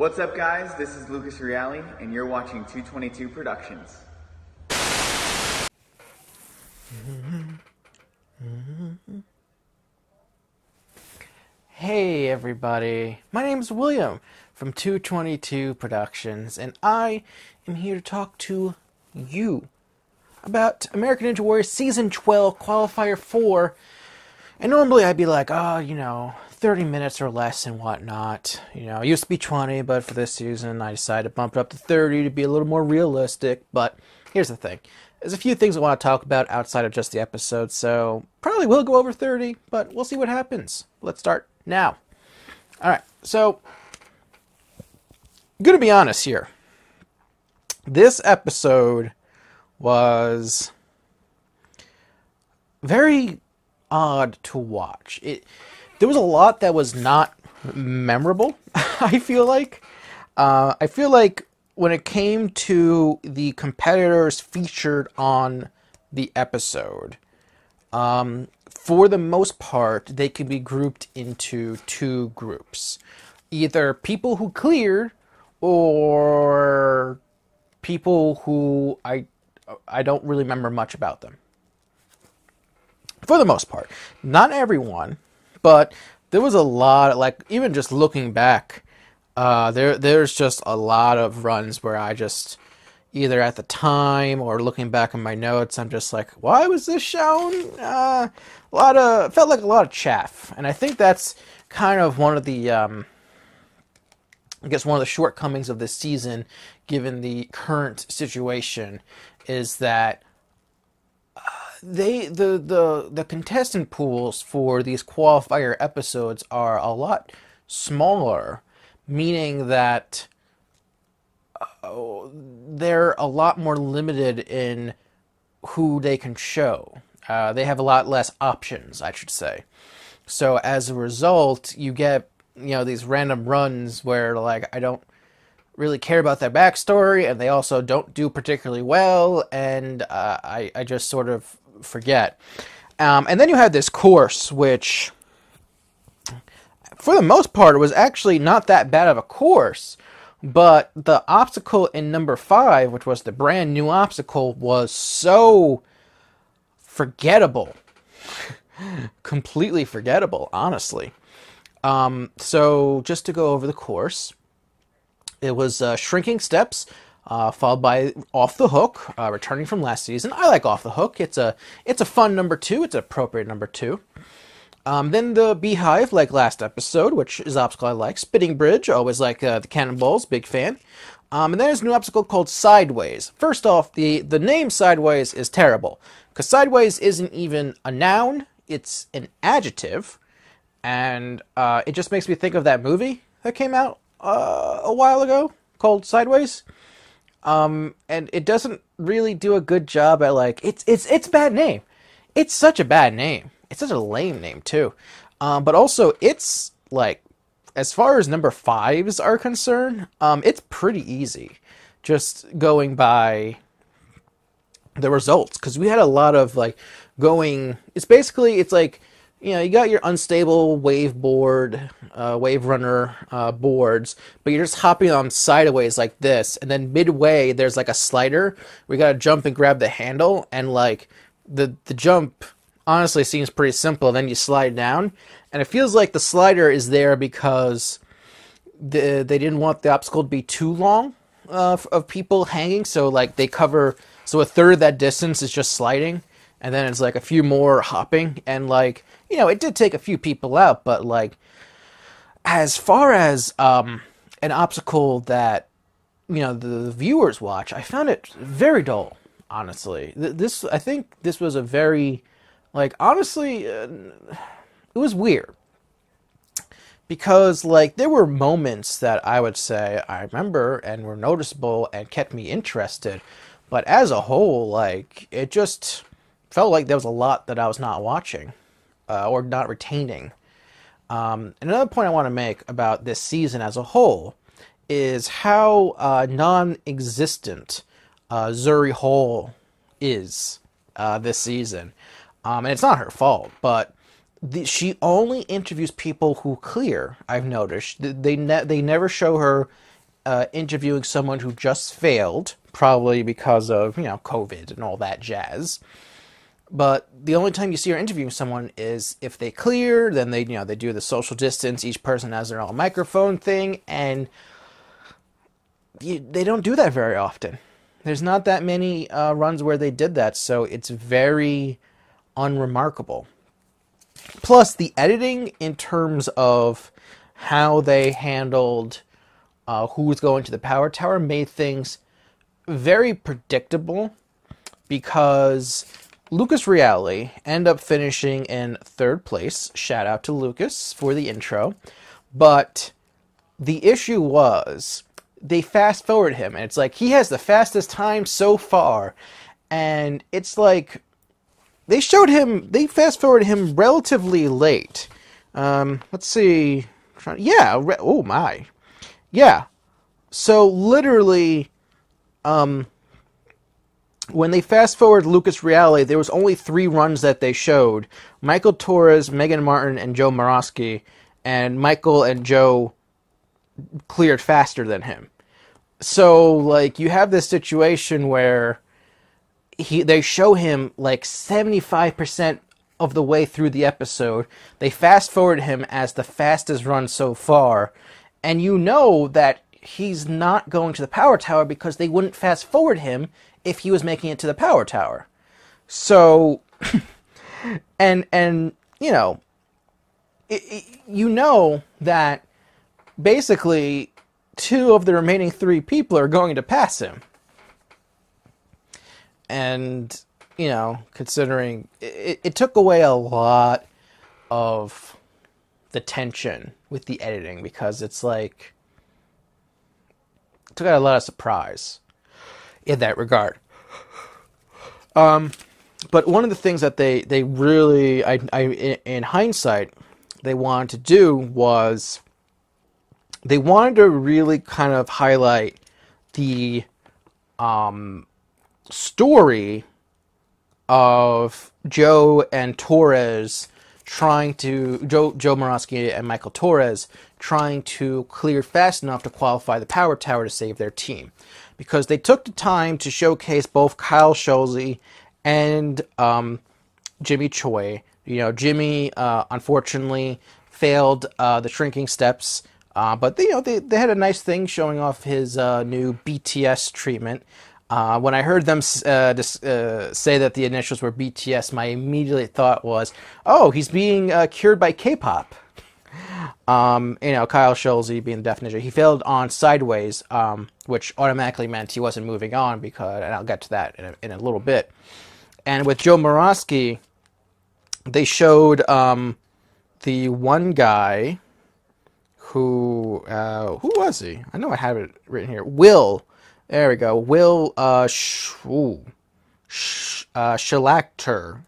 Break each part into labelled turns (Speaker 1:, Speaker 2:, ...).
Speaker 1: What's up, guys? This is Lucas Reale, and you're watching 222 Productions.
Speaker 2: Hey everybody, my name's William from 222 Productions, and I am here to talk to you about American Ninja Warrior Season 12, Qualifier 4. And normally I'd be like, 30 minutes or less and whatnot. It used to be 20, but for this season I decided to bump it up to 30 to be a little more realistic. But here's the thing. There's a few things I want to talk about outside of just the episode, so probably will go over 30, but we'll see what happens. Let's start now. Alright, so I'm going to be honest here. This episode was very odd to watch. There was a lot that was not memorable, I feel like. When it came to the competitors featured on the episode, for the most part, they could be grouped into two groups. Either people who cleared, or people who I don't really remember much about them. For the most part. Not everyone, but there was a lot, even just looking back, there's just a lot of runs where I just, either at the time or looking back in my notes, I'm just like, why was this shown? Felt like a lot of chaff. And I think that's kind of one of the, one of the shortcomings of this season, given the current situation, is that the contestant pools for these qualifier episodes are a lot smaller, meaning that they're a lot more limited in who they can show. They have a lot less options, I should say. So as a result, you get these random runs where I don't really care about their backstory, and they also don't do particularly well, and I just sort of forget. And then you had this course, which for the most part was actually not that bad of a course, but the obstacle in number 5, which was the brand new obstacle, was so forgettable. Completely forgettable, honestly. So just to go over the course, it was shrinking steps, followed by Off the Hook, returning from last season. I like Off the Hook. It's a fun number 2. It's an appropriate number 2. Then the Beehive, like last episode, which is obstacle I like. Spitting Bridge, always like the Cannonballs, big fan. And then there's a new obstacle called Sideways. First off, the name Sideways is terrible, because Sideways isn't even a noun, it's an adjective, and it just makes me think of that movie that came out a while ago called Sideways. And it doesn't really do a good job at it's a bad name. It's such a bad name. It's such a lame name too. But also it's as far as number 5s are concerned, it's pretty easy just going by the results, because we had a lot of you got your unstable wave board, wave runner boards, but you're just hopping on sideways like this, and then midway there's a slider where you gotta jump and grab the handle, and the jump honestly seems pretty simple. Then you slide down, and it feels like the slider is there because they didn't want the obstacle to be too long of people hanging, so they cover, so a third of that distance is just sliding, and then it's a few more hopping, and it did take a few people out, but as far as an obstacle that the viewers watch, I found it very dull, honestly. I think this was a very honestly, it was weird, because there were moments that I would say I remember and were noticeable and kept me interested, but as a whole, it just felt like there was a lot that I was not watching or not retaining. Another point I want to make about this season as a whole is how non-existent Zuri Hall is this season. And it's not her fault, but she only interviews people who clear, I've noticed. They never show her interviewing someone who just failed, probably because of, COVID and all that jazz. But the only time you see her interviewing someone is if they clear, then they do the social distance. Each person has their own microphone thing, and they don't do that very often. There's not that many runs where they did that, so it's very unremarkable. Plus, the editing in terms of how they handled who was going to the Power Tower made things very predictable, because Lucas Reale ended up finishing in 3rd place. Shout out to Lucas for the intro. But the issue was they fast forward him, and it's like he has the fastest time so far, and it's like they fast forwarded him relatively late. Let's see. Yeah. Oh my. Yeah. So literally, when they fast forward Lucas Reale, there was only 3 runs that they showed: Michael Torres, Megan Martin, and Joe Morosky. And Michael and Joe cleared faster than him. So, like, you have this situation where they show him like 75% of the way through the episode. They fast forward him as the fastest run so far, and you know that he's not going to the Power Tower because they wouldn't fast forward him if he was making it to the Power Tower. So, and you know that basically 2 of the remaining 3 people are going to pass him. And, considering it took away a lot of the tension with the editing, because it's like, it took out a lot of surprise in that regard. But one of the things that they really, in hindsight, they wanted to do was they wanted to really kind of highlight the story of Joe and Torres Joe Morosky and Michael Torres trying to clear fast enough to qualify the Power Tower to save their team. Because they took the time to showcase both Kyle Schulze and Jimmy Choi. Jimmy unfortunately failed the shrinking steps, but they had a nice thing showing off his new BTS treatment. When I heard them say that the initials were BTS, my immediate thought was, oh, he's being cured by K-pop. Kyle Schulze being the definition. He failed on Sideways, which automatically meant he wasn't moving on, and I'll get to that in a little bit. And with Joe Morosky, they showed the one guy who was he? I know I have it written here. Will. There we go. Will Shilacter.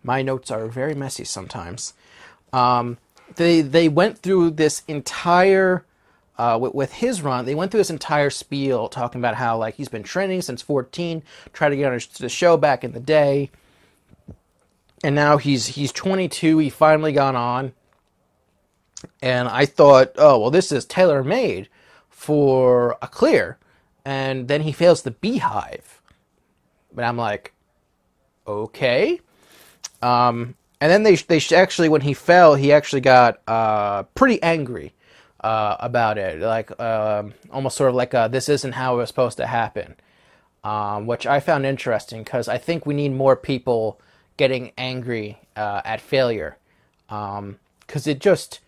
Speaker 2: My notes are very messy sometimes. They went through this entire with his run. They went through this entire spiel talking about how he's been training since 14, tried to get on the show back in the day, and now he's 22. He finally got on, and I thought, oh well, this is tailor made for a clear, and then he fails the Beehive. But I'm like, okay. And then they actually, when he fell, he actually got pretty angry about it, almost sort of like this isn't how it was supposed to happen, which I found interesting, because I think we need more people getting angry at failure, because it just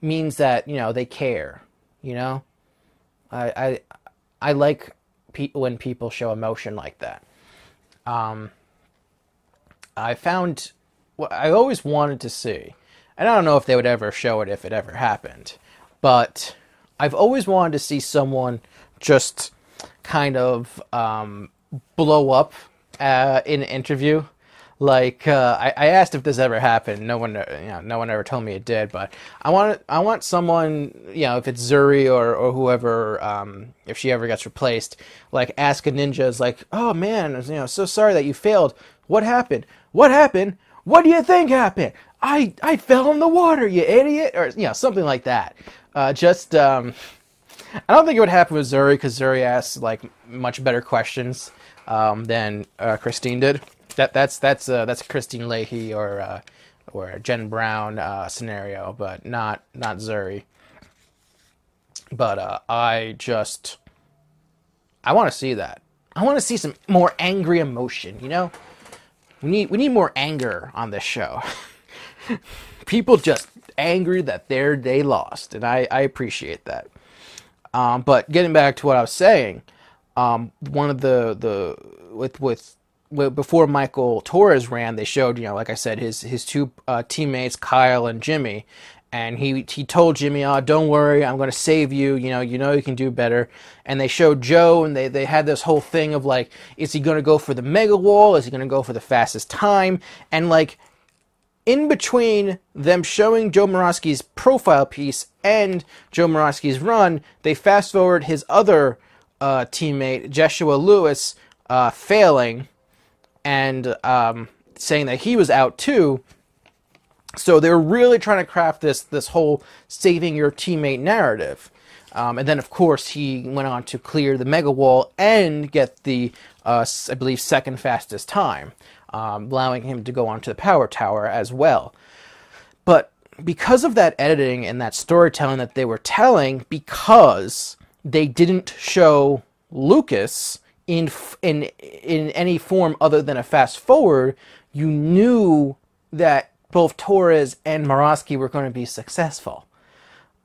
Speaker 2: means that they care. I like when people show emotion like that. I found what I always wanted to see, and I don't know if they would ever show it if it ever happened, but I've always wanted to see someone just kind of blow up in an interview. I asked if this ever happened. No one ever told me it did. But I want someone, if it's Zuri or whoever, if she ever gets replaced, Ask a Ninja is like, oh man, so sorry that you failed. What happened? What happened? What do you think happened? I fell in the water, you idiot, or something like that. I don't think it would happen with Zuri because Zuri asks like much better questions than Christine did. That's a Christine Leahy or a Jen Brown scenario, but not Zuri. But I want to see that. I want to see some more angry emotion. You know, we need more anger on this show. People just angry that they lost, and I appreciate that. But getting back to what I was saying, one of the before Michael Torres ran, they showed, you know, like I said, his two teammates, Kyle and Jimmy, and he told Jimmy, "Oh, don't worry, I'm going to save you. You know you can do better." And they showed Joe, and they had this whole thing of like, is he going to go for the mega wall? Is he going to go for the fastest time? And like, in between them showing Joe Morosky's profile piece and Joe Morosky's run, they fast forward his other teammate, Joshua Lewis, failing and saying that he was out too. So they're really trying to craft this whole saving your teammate narrative. And then, of course, he went on to clear the mega wall and get the, I believe, second fastest time, allowing him to go on to the power tower as well. But because of that editing and that storytelling that they were telling, because they didn't show Lucas in any form other than a fast forward, you knew that both Torres and Morosky were going to be successful.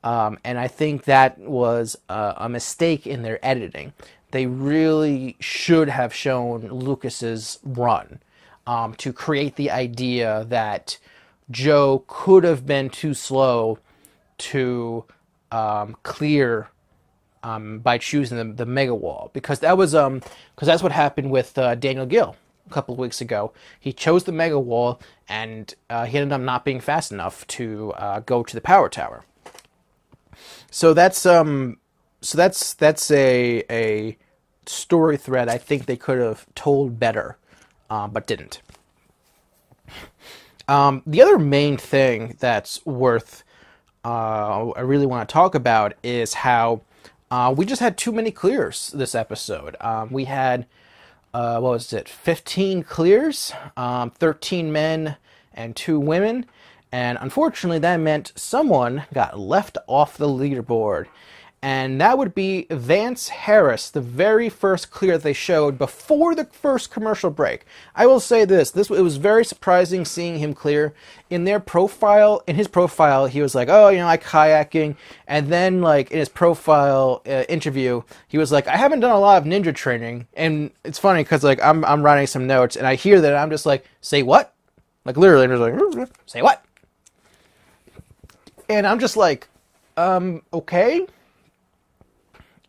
Speaker 2: And I think that was a mistake in their editing. They really should have shown Lucas's run to create the idea that Joe could have been too slow to clear by choosing the mega wall, because that's what happened with Daniel Gill a couple of weeks ago. He chose the mega wall, and he ended up not being fast enough to go to the power tower. So that's a story thread I think they could have told better, but didn't. The other main thing that's worth I really want to talk about is how we just had too many clears this episode. We had 15 clears, 13 men and 2 women, and unfortunately that meant someone got left off the leaderboard, and that would be Vance Harris, the very first clear that they showed before the first commercial break. I will say this, it was very surprising seeing him clear. In his profile, he was like, "Oh, I kayaking," and then like in his profile interview, he was like, "I haven't done a lot of ninja training." And it's funny because like I'm writing some notes, and I hear that, and I'm just like, "Say what?" Like literally, I'm just like, "Say what?" And I'm just like, okay.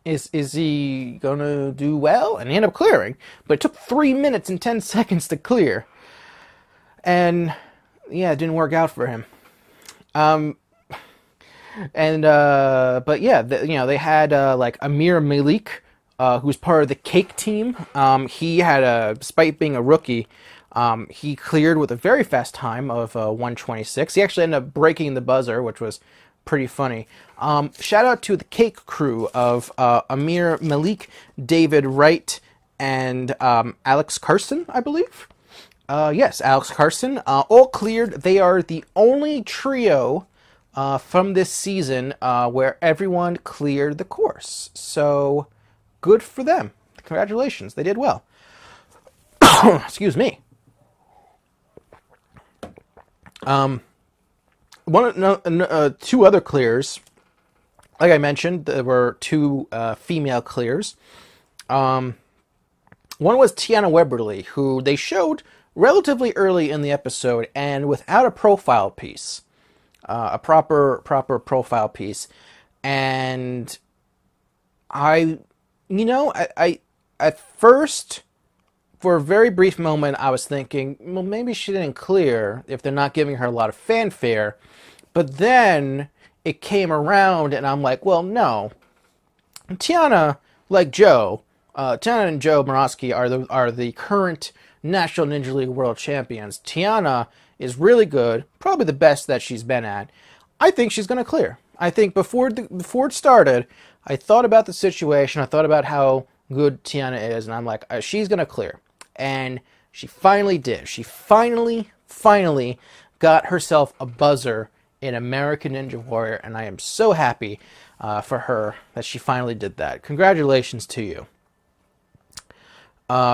Speaker 2: Is he gonna do well? And he ended up clearing, but it took 3 minutes and 10 seconds to clear, and yeah, it didn't work out for him. But yeah, they had like Amir Malik, who's part of the Cake team. He had despite being a rookie, he cleared with a very fast time of 1:26. He actually ended up breaking the buzzer, which was pretty funny. Shout out to the Cake crew of Amir Malik, David Wright, and Alex Carson, I believe. Yes, Alex Carson. All cleared. They are the only trio from this season where everyone cleared the course. So, good for them. Congratulations. They did well. Excuse me. Two other clears. Like I mentioned, there were 2 female clears. One was Tiana Weberly, who they showed relatively early in the episode and without a profile piece, a proper profile piece. And I at first, for a very brief moment, I was thinking, well, maybe she didn't clear if they're not giving her a lot of fanfare. But then it came around, and I'm like, well, no. Tiana, like Joe, Tiana and Joe Morosky are the current National Ninja League World Champions. Tiana is really good, probably the best that she's been at. I think she's going to clear. I think before it started, I thought about the situation. I thought about how good Tiana is, and I'm like, she's gonna clear, and she finally did. She finally got herself a buzzer in American Ninja Warrior, and I am so happy for her that she finally did that. Congratulations to you.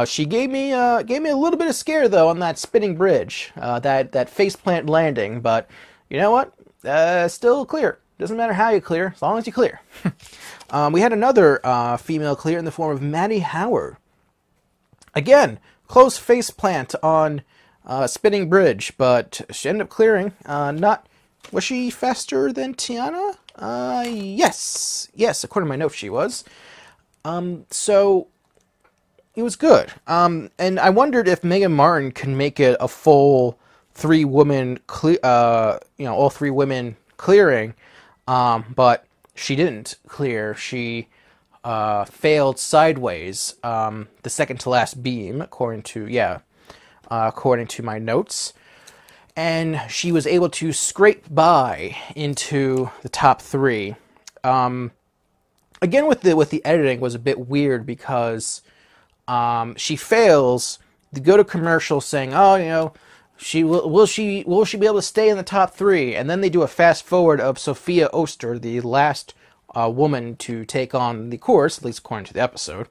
Speaker 2: She gave me a little bit of scare though on that spinning bridge, that faceplant landing. But you know what? Still clear. Doesn't matter how you clear, as long as you clear. We had another female clear in the form of Maddie Howard. Again, close faceplant on spinning bridge, but she ended up clearing. Was she faster than Tiana? Yes, according to my notes, she was. So it was good. And I wondered if Megan Martin can make it a full 3 women, all 3 women clearing. But she didn't clear. She failed sideways, the second to last beam, according to my notes. And she was able to scrape by into the top 3. Again, with the editing was a bit weird because she fails. They go to commercial saying, "Oh, will she be able to stay in the top 3?" And then they do a fast forward of Sophia Oster, the last woman to take on the course, at least according to the episode.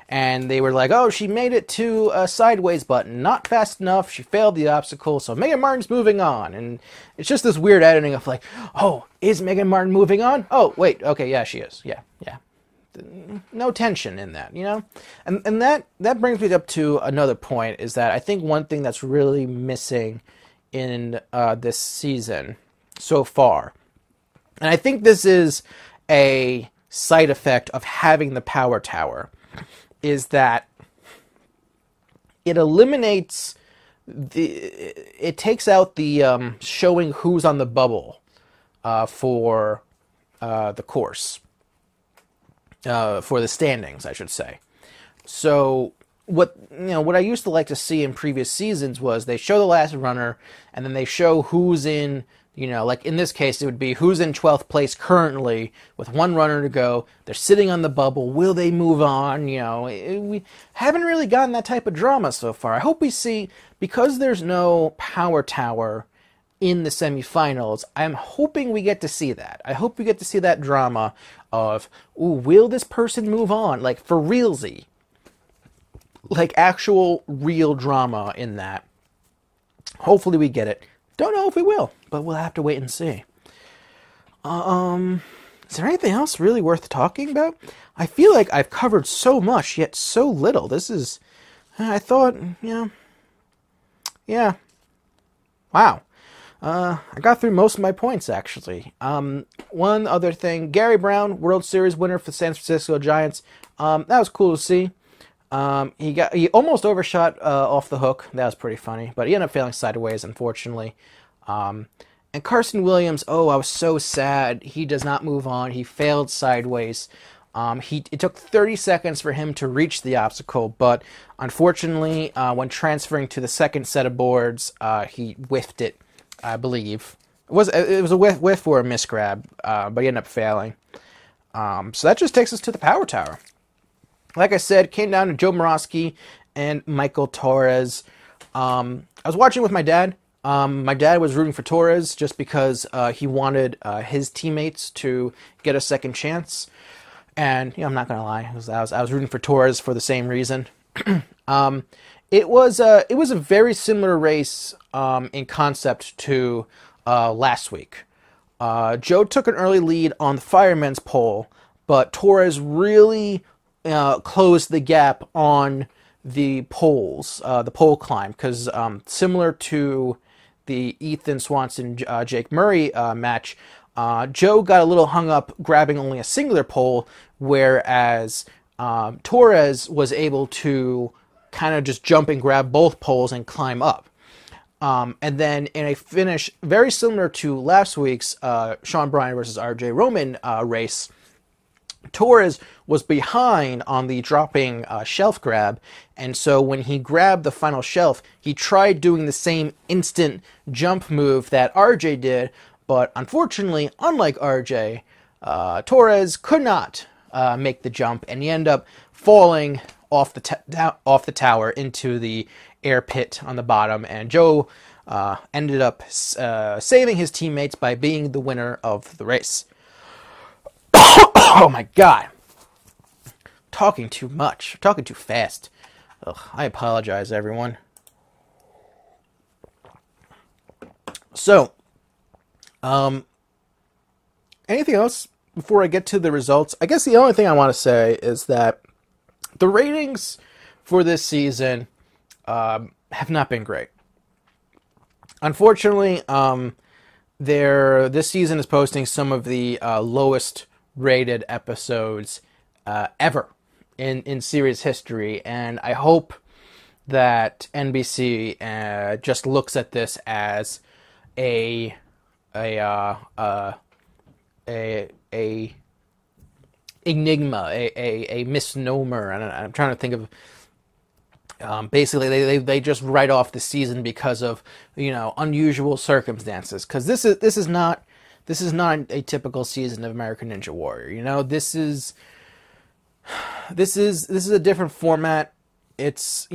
Speaker 2: And they were like, "Oh, she made it to a sideways button, not fast enough. She failed the obstacle, so Megan Martin's moving on." And it's just this weird editing of like, "Oh, is Megan Martin moving on? Oh, wait, okay, yeah, she is. Yeah. No tension in that, And that brings me up to another point, is that I think one thing that's really missing in this season so far, and I think this is a side effect of having the Power Tower, is that it eliminates it takes out the showing who's on the bubble for the course. For the standings, I should say. So what I used to like to see in previous seasons was they show the last runner, and then they show who's in, like in this case it would be who's in 12th place currently with 1 runner to go. They're sitting on the bubble. Will they move on? We haven't really gotten that type of drama so far. I hope we see, because there's no Power Tower in the semifinals, I'm hoping we get to see that. I hope we get to see that drama of, will this person move on? Like, for realsy. Like, actual real drama in that. Hopefully we get it. Don't know if we will, but we'll have to wait and see. Is there anything else really worth talking about? I feel like I've covered so much, yet so little. This is, I thought, yeah. Wow. I got through most of my points, actually. One other thing, Gary Brown, World Series winner for the San Francisco Giants. That was cool to see. He almost overshot off the hook. That was pretty funny, but he ended up failing sideways, unfortunately. And Carson Williams, I was so sad. He does not move on. He failed sideways. It took 30 seconds for him to reach the obstacle, but unfortunately, when transferring to the second set of boards, he whiffed it. I believe it was a whiff or a misgrab, but he ended up failing. So that just takes us to the Power Tower. Like I said, came down to Joe Morosky and Michael Torres. I was watching with my dad. My dad was rooting for Torres just because he wanted his teammates to get a second chance. And I'm not gonna lie, I was rooting for Torres for the same reason. It was a very similar race in concept to last week. Joe took an early lead on the fireman's pole, but Torres really closed the gap on the poles, the pole climb, because similar to the Ethan Swanson Jake Murray match, Joe got a little hung up grabbing only a singular pole, whereas Torres was able to kind of just jump and grab both poles and climb up. And then in a finish very similar to last week's Sean Bryan versus RJ Roman race, Torres was behind on the dropping shelf grab, and so when he grabbed the final shelf, he tried doing the same instant jump move that RJ did, But unfortunately, unlike RJ, Torres could not make the jump, and he ended up falling off the tower into the air pit on the bottom. And Joe ended up saving his teammates by being the winner of the race. Oh my God. Talking too much. Talking too fast. Ugh, I apologize, everyone. So, anything else before I get to the results? I guess the only thing I want to say is that the ratings for this season have not been great. Unfortunately, this season is posting some of the lowest rated episodes ever in series history, and I hope that NBC just looks at this as a enigma, a misnomer, and I'm trying to think of. Basically, they just write off the season because of unusual circumstances. Because this is not a typical season of American Ninja Warrior. This is a different format. It's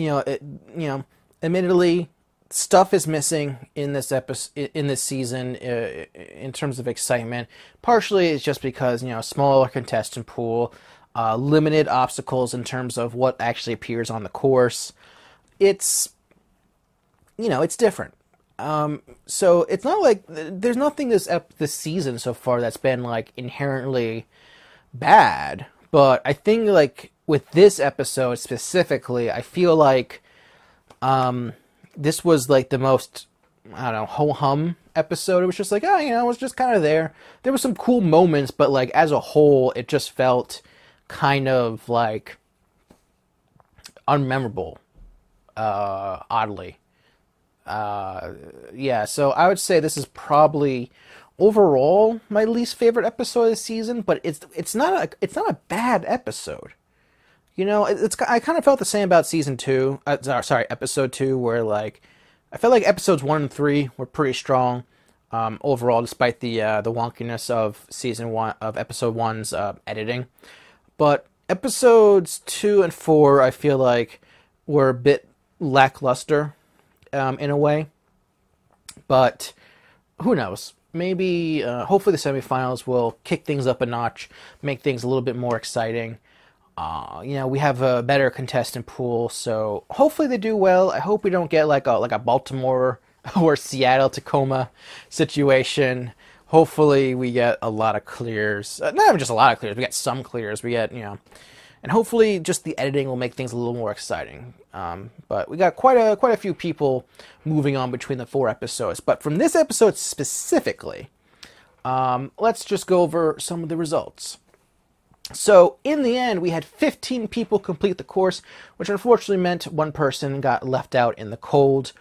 Speaker 2: admittedly, stuff is missing in this season in terms of excitement. Partially, it's just because smaller contestant pool, limited obstacles in terms of what actually appears on the course. It's different. So it's not like there's nothing this season so far that's been like inherently bad. But I think like with this episode specifically, I feel like this was like the most, I don't know, ho-hum episode. It was just like, it was just kind of there. There were some cool moments, but like as a whole, it just felt kind of like unmemorable, oddly. Yeah, so I would say this is probably overall my least favorite episode of the season, but it's not a bad episode. I kind of felt the same about season 2. Episode 2, where like I felt like episodes 1 and 3 were pretty strong overall, despite the wonkiness of season 1 of episode 1's editing. But episodes 2 and 4, I feel like, were a bit lackluster in a way. But who knows? Maybe, hopefully the semifinals will kick things up a notch, make things a little bit more exciting. We have a better contestant pool, so hopefully they do well. I hope we don't get like a Baltimore or Seattle Tacoma situation. Hopefully we get a lot of clears. Not even just a lot of clears. We get some clears. We get and hopefully just the editing will make things a little more exciting. But we got quite a few people moving on between the 4 episodes. But from this episode specifically, let's just go over some of the results. So, in the end, we had 15 people complete the course, which unfortunately meant one person got left out in the cold.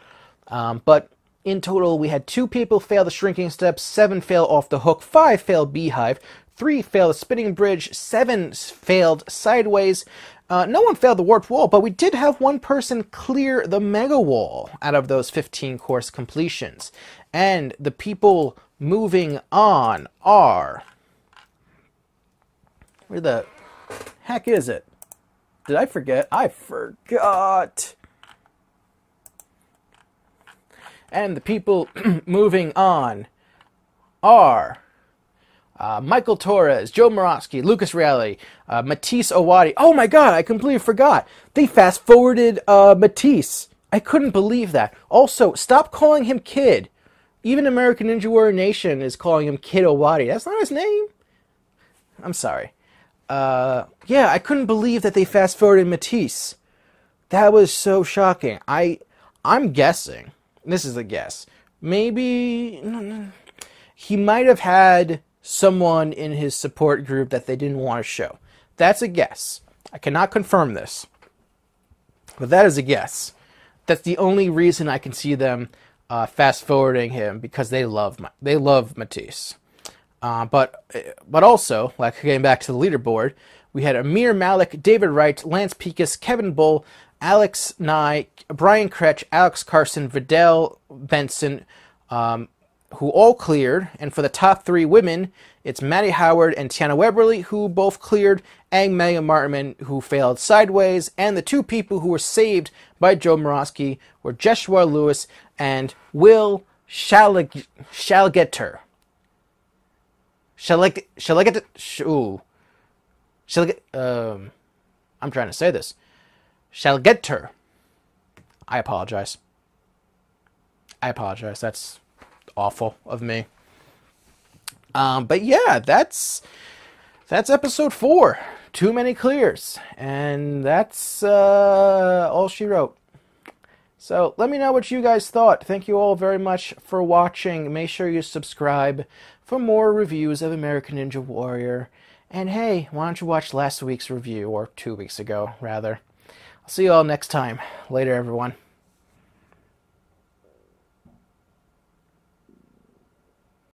Speaker 2: But in total, we had 2 people fail the shrinking steps, 7 fail off the hook, 5 failed beehive, 3 failed the spinning bridge, 7 failed sideways. No one failed the warped wall, but we did have one person clear the mega wall out of those 15 course completions. And the people moving on are... Where the heck is it? Did I forget? I forgot. And the people moving on are Michael Torres, Joe Morosky, Lucas Reale, Matisse Owadi. Oh my God, I completely forgot. They fast-forwarded Matisse. I couldn't believe that. Also, stop calling him Kid. Even American Ninja Warrior Nation is calling him Kid Owadi. That's not his name. I'm sorry. Yeah, I couldn't believe that they fast-forwarded Matisse. That was so shocking. I'm guessing, this is a guess, maybe he might have had someone in his support group that they didn't want to show. That's a guess. I cannot confirm this, but that is a guess. That's the only reason I can see them fast-forwarding him, because they love Matisse. But also, like getting back to the leaderboard, we had Amir Malik, David Wright, Lance Pekas, Kevin Bull, Alex Nye, Brian Kretsch, Alex Carson, Vidal Benson, who all cleared. And for the top 3 women, it's Maddie Howard and Tiana Weberly, who both cleared, and Megan Martin, who failed sideways. And the 2 people who were saved by Joe Morosky were Joshua Lewis and Will Shalageter. I'm trying to say this. Shalageter. I apologize. That's awful of me. But yeah, that's episode 4. Too many clears. And that's all she wrote. So let me know what you guys thought. Thank you all very much for watching. Make sure you subscribe for more reviews of American Ninja Warrior. And hey, why don't you watch last week's review, or 2 weeks ago, rather. I'll see you all next time. Later, everyone.